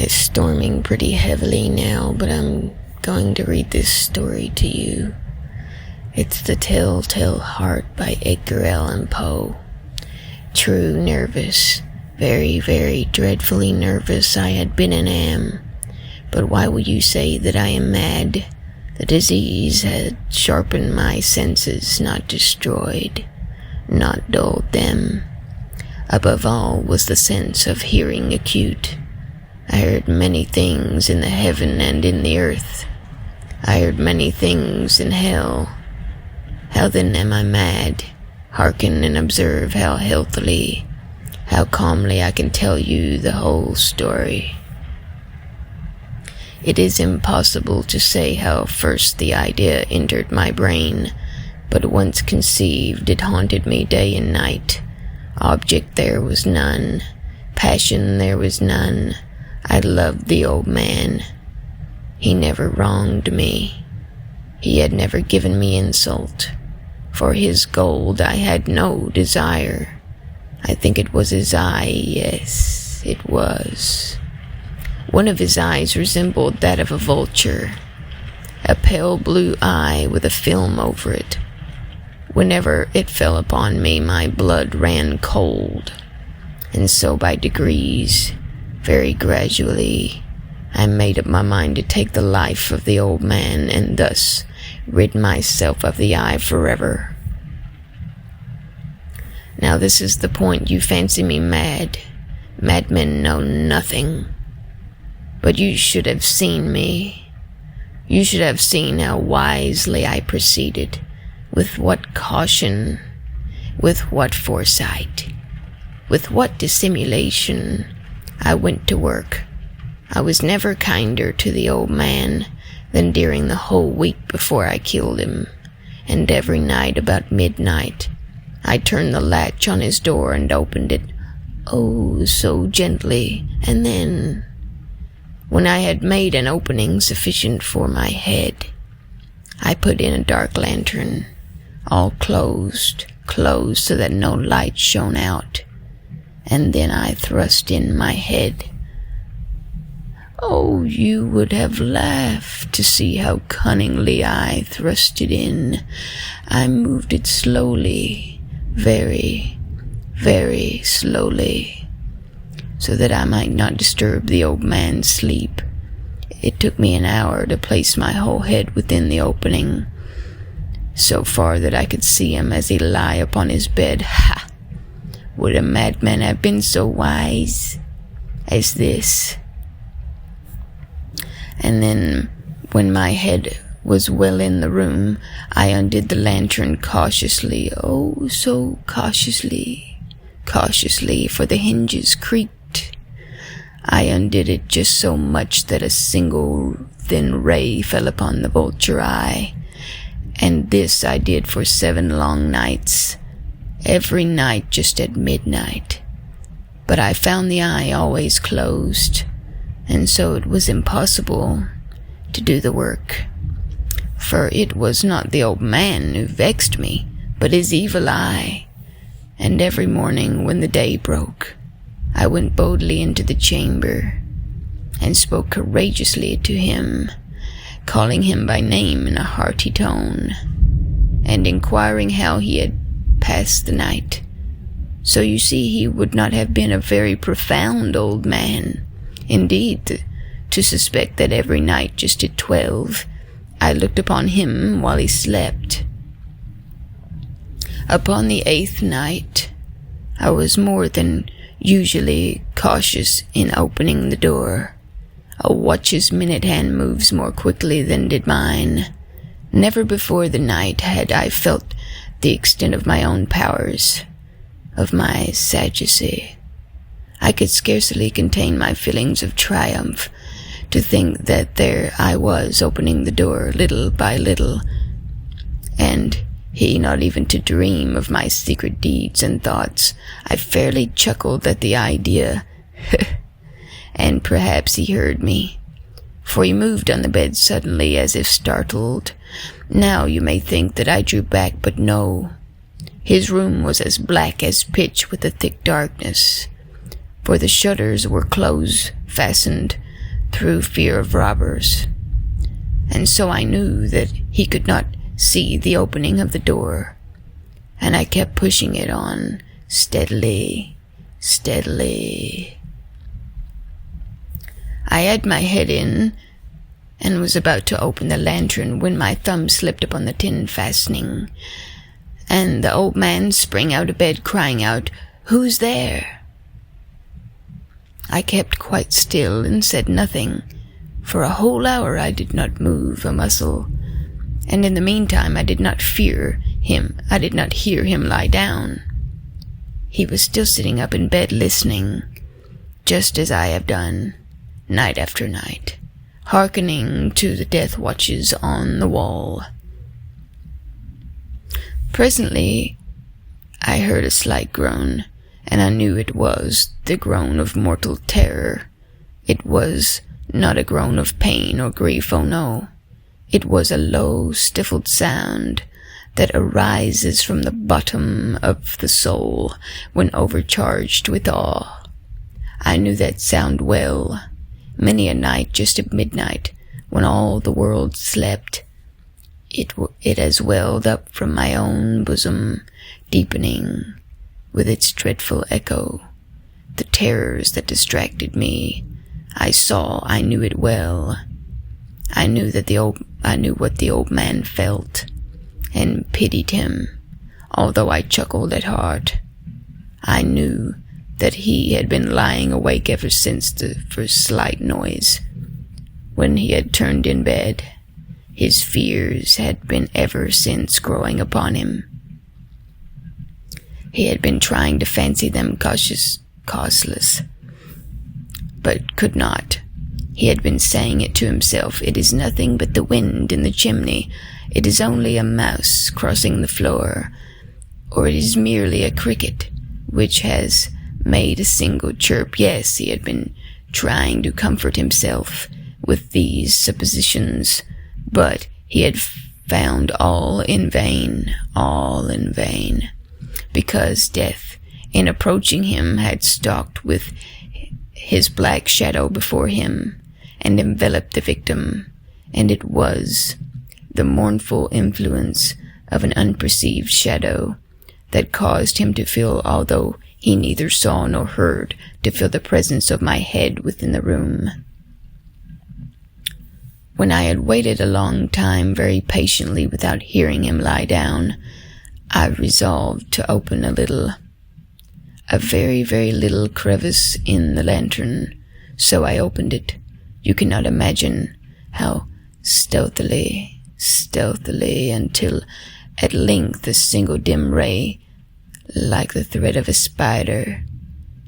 is storming pretty heavily now, but I'm going to read this story to you. It's The Telltale Heart by Edgar Allan Poe. True nervous, very, very dreadfully nervous I had been and am. But why will you say that I am mad? The disease had sharpened my senses, not destroyed, not dulled them. Above all was the sense of hearing acute. I heard many things in the heaven and in the earth. I heard many things in hell. How then am I mad? Hearken and observe how healthily, how calmly I can tell you the whole story. It is impossible to say how first the idea entered my brain, but once conceived it haunted me day and night. Object there was none, passion there was none. I loved the old man. He never wronged me. He had never given me insult. For his gold I had no desire. I think it was his eye, yes, it was. One of his eyes resembled that of a vulture, a pale blue eye with a film over it. Whenever it fell upon me, my blood ran cold, and so by degrees, very gradually, I made up my mind to take the life of the old man and thus rid myself of the eye forever. Now this is the point. You fancy me mad. Madmen know nothing. But you should have seen me. You should have seen how wisely I proceeded, with what caution, with what foresight, with what dissimulation I went to work. I was never kinder to the old man than during the whole week before I killed him, and every night about midnight I turned the latch on his door and opened it, oh, so gently, and then, when I had made an opening sufficient for my head, I put in a dark lantern, all closed so that no light shone out, and then I thrust in my head. Oh, you would have laughed to see how cunningly I thrust it in. I moved it slowly, very, very slowly, so that I might not disturb the old man's sleep. It took me an hour to place my whole head within the opening, so far that I could see him as he lay upon his bed. Ha! Would a madman have been so wise as this? And then, when my head was well in the room, I undid the lantern cautiously, oh, so cautiously, for the hinges creaked. I undid it just so much that a single thin ray fell upon the vulture eye, and this I did for 7 long nights, every night just at midnight. But I found the eye always closed, and so it was impossible to do the work. For it was not the old man who vexed me, but his evil eye. And every morning when the day broke, I went boldly into the chamber and spoke courageously to him, calling him by name in a hearty tone, and inquiring how he had passed the night. So you see, he would not have been a very profound old man. Indeed, to suspect that every night just at 12, I looked upon him while he slept. Upon the 8th night, I was more than usually cautious in opening the door. A watch's minute hand moves more quickly than did mine. Never before the night had I felt the extent of my own powers, of my sagacity. I could scarcely contain my feelings of triumph to think that there I was opening the door little by little, and he not even to dream of my secret deeds and thoughts. I fairly chuckled at the idea, and perhaps he heard me, for he moved on the bed suddenly as if startled. Now you may think that I drew back, but no. His room was as black as pitch with a thick darkness, for the shutters were close fastened through fear of robbers, and so I knew that he could not see the opening of the door, and I kept pushing it on steadily. I had my head in and was about to open the lantern when my thumb slipped upon the tin fastening, and the old man sprang out of bed crying out, "Who's there?" I kept quite still and said nothing. For a whole hour I did not move a muscle, and in the meantime I did not fear him. I did not hear him lie down. He was still sitting up in bed listening, just as I have done, night after night, hearkening to the death watches on the wall. Presently I heard a slight groan, and I knew it was the groan of mortal terror. It was not a groan of pain or grief, oh no. It was a low, stifled sound that arises from the bottom of the soul when overcharged with awe. I knew that sound well. Many a night just at midnight, when all the world slept, it has welled up from my own bosom, deepening with its dreadful echo. The terrors that distracted me, I knew it well. I knew what the old man felt, and pitied him, although I chuckled at heart. I knew that he had been lying awake ever since the first slight noise. When he had turned in bed, his fears had been ever since growing upon him. He had been trying to fancy them causeless, but could not. He had been saying it to himself, "It is nothing but the wind in the chimney. It is only a mouse crossing the floor, or it is merely a cricket which has made a single chirp." Yes, he had been trying to comfort himself with these suppositions, but he had found all in vain, because death, in approaching him, had stalked with his black shadow before him and enveloped the victim, and it was the mournful influence of an unperceived shadow that caused him to feel, although he neither saw nor heard, to feel the presence of my head within the room. When I had waited a long time very patiently without hearing him lie down, I resolved to open a very, very little crevice in the lantern. So I opened it. You cannot imagine how stealthily, until at length a single dim ray, like the thread of a spider,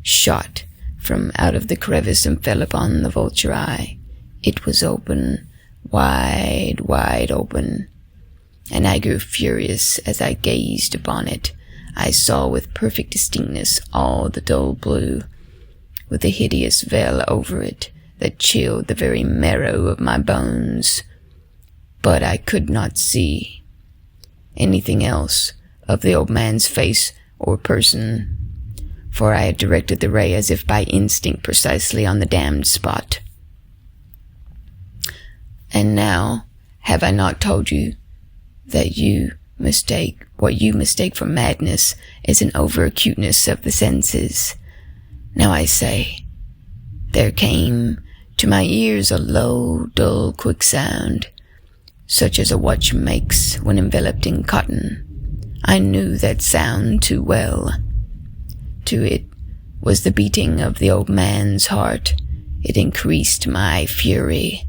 shot from out of the crevice and fell upon the vulture eye. It was open, wide open, and I grew furious as I gazed upon it. I saw with perfect distinctness all the dull blue, with a hideous veil over it that chilled the very marrow of my bones. But I could not see anything else of the old man's face or person, for I had directed the ray as if by instinct precisely on the damned spot. And now, have I not told you that what you mistake for madness is an over-acuteness of the senses? Now I say, there came to my ears a low, dull, quick sound, such as a watch makes when enveloped in cotton. I knew that sound too well. To it was the beating of the old man's heart. It increased my fury,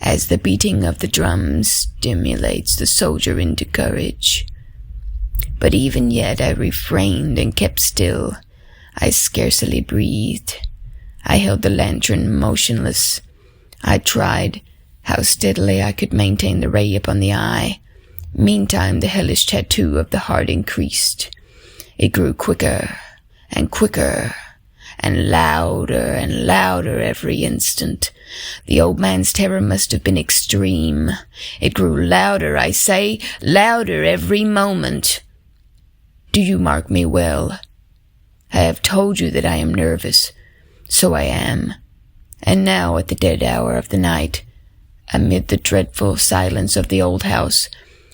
as the beating of the drum stimulates the soldier into courage. But even yet I refrained and kept still. I scarcely breathed. I held the lantern motionless. I tried how steadily I could maintain the ray upon the eye. Meantime the hellish tattoo of the heart increased. It grew quicker and quicker, and louder every instant. The old man's terror must have been extreme. It grew louder, I say, louder every moment. Do you mark me well? I have told you that I am nervous. So I am. And now, at the dead hour of the night, amid the dreadful silence of the old house,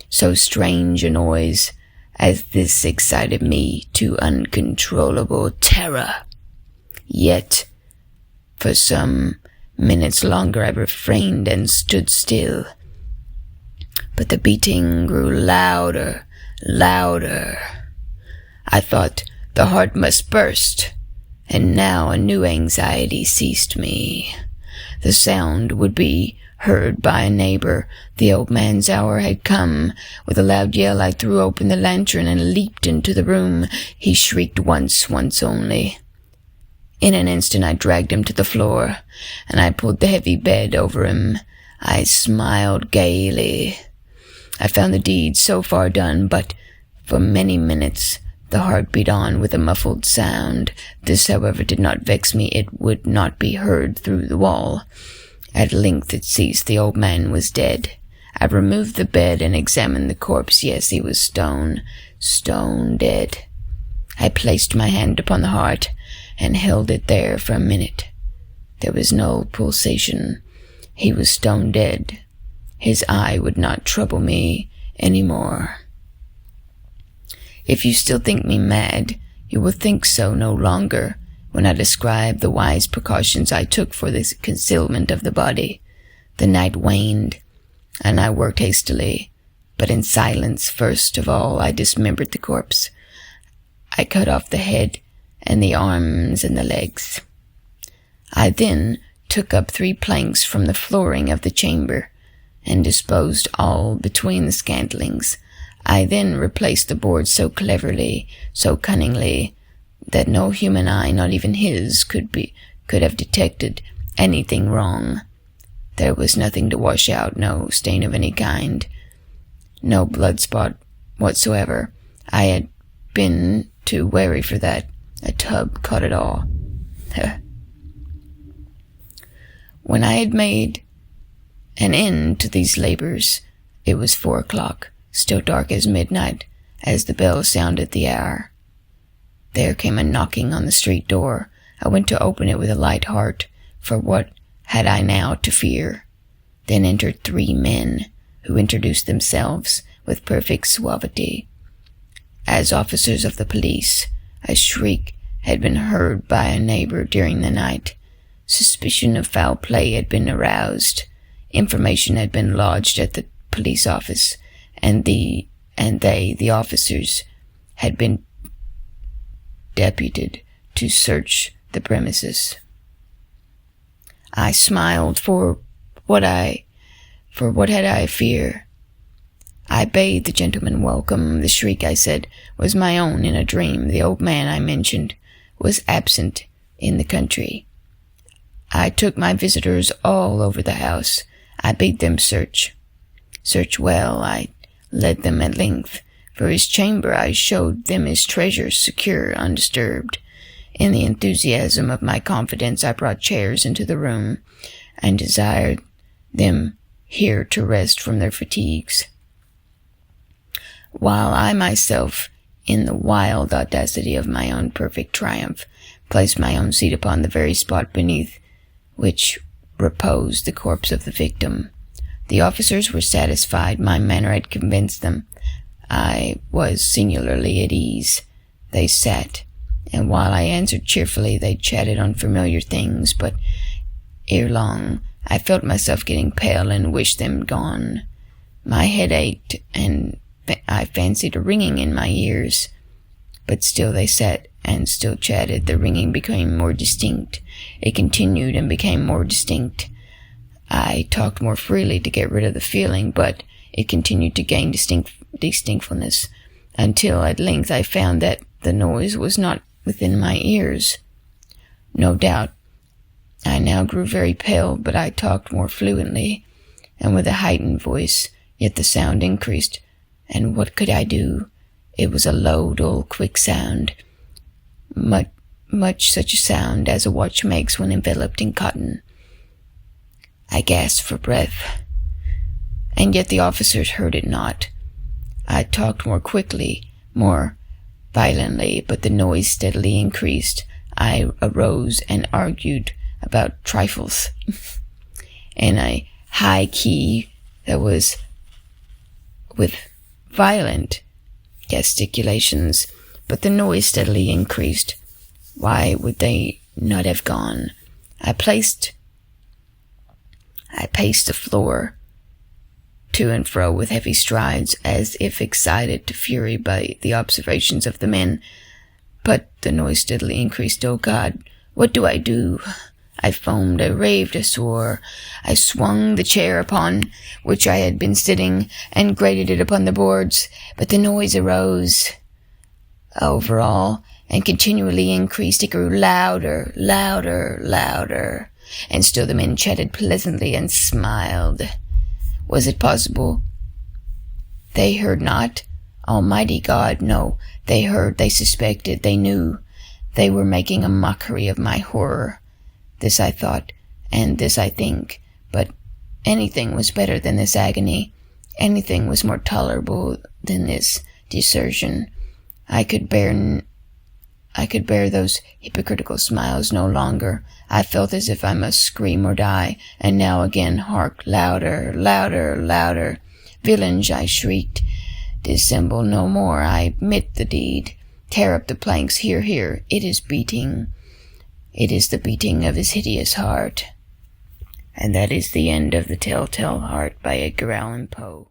so strange a noise as this excited me to uncontrollable terror. Yet, for some minutes longer I refrained and stood still. But the beating grew louder. I thought the heart must burst, and now a new anxiety seized me. The sound would be heard by a neighbor. The old man's hour had come. With a loud yell, I threw open the lantern and leaped into the room. He shrieked once only. In an instant I dragged him to the floor, and I pulled the heavy bed over him. I smiled gaily. I found the deed so far done, but for many minutes the heart beat on with a muffled sound. This, however, did not vex me. It would not be heard through the wall. At length it ceased. The old man was dead. I removed the bed and examined the corpse. Yes, he was stone dead. I placed my hand upon the heart and held it there for a minute. There was no pulsation. He was stone dead. His eye would not trouble me any more. If you still think me mad, you will think so no longer when I describe the wise precautions I took for the concealment of the body. The night waned, and I worked hastily, but in silence. First of all, I dismembered the corpse. I cut off the head and the arms and the legs. I then took up 3 planks from the flooring of the chamber and disposed all between the scantlings. I then replaced the boards so cleverly, so cunningly, that no human eye, not even his, could have detected anything wrong. There was nothing to wash out, no stain of any kind, no blood spot whatsoever. I had been too wary for that. A tub caught it all. When I had made an end to these labors, it was 4 o'clock, still dark as midnight, as the bell sounded the hour. There came a knocking on the street door. I went to open it with a light heart, for what had I now to fear? Then entered 3 men, who introduced themselves with perfect suavity as officers of the police. A shriek had been heard by a neighbor during the night. Suspicion of foul play had been aroused. Information had been lodged at the police office, and the officers, had been deputed to search the premises. I smiled, for what had I fear? I bade the gentleman welcome. The shriek, I said, was my own in a dream. The old man I mentioned was absent in the country. I took my visitors all over the house. I bade them search well. I led them at length for his chamber. I showed them his treasures, secure, undisturbed. In the enthusiasm of my confidence, I brought chairs into the room and desired them here to rest from their fatigues, while I myself, in the wild audacity of my own perfect triumph, placed my own seat upon the very spot beneath which reposed the corpse of the victim. The officers were satisfied. My manner had convinced them. I was singularly at ease. They sat, and while I answered cheerfully, they chatted on familiar things, but ere long I felt myself getting pale and wished them gone. My head ached, and I fancied a ringing in my ears. But still they sat and still chatted. The ringing became more distinct. It continued and became more distinct. I talked more freely to get rid of the feeling, but it continued to gain distinctfulness, until at length I found that the noise was not within my ears. No doubt I now grew very pale, but I talked more fluently, and with a heightened voice, yet the sound increased. And what could I do? It was a low, dull, quick sound, much such a sound as a watch makes when enveloped in cotton. I gasped for breath, and yet the officers heard it not. I talked more quickly, more violently, but the noise steadily increased. I arose and argued about trifles in a high key that was with violent gesticulations, but the noise steadily increased. Why would they not have gone? I paced the floor to and fro with heavy strides, as if excited to fury by the observations of the men. But the noise steadily increased. Oh God, what do I do? I foamed, I raved, I swore. I swung the chair upon which I had been sitting and grated it upon the boards, but the noise arose over all and continually increased. It grew louder, louder, louder, and still the men chatted pleasantly and smiled. Was it possible they heard not? Almighty God, no. They heard, they suspected, they knew. They were making a mockery of my horror. This I thought, and this I think, but anything was better than this agony. Anything was more tolerable than this desertion. I could bear those hypocritical smiles no longer. I felt as if I must scream or die, and now again, hark, louder, louder, louder. Villains, I shrieked. Dissemble no more, I admit the deed. Tear up the planks, here, here, it is beating. It is the beating of his hideous heart. And that is the end of The Telltale Heart by Edgar Allan Poe.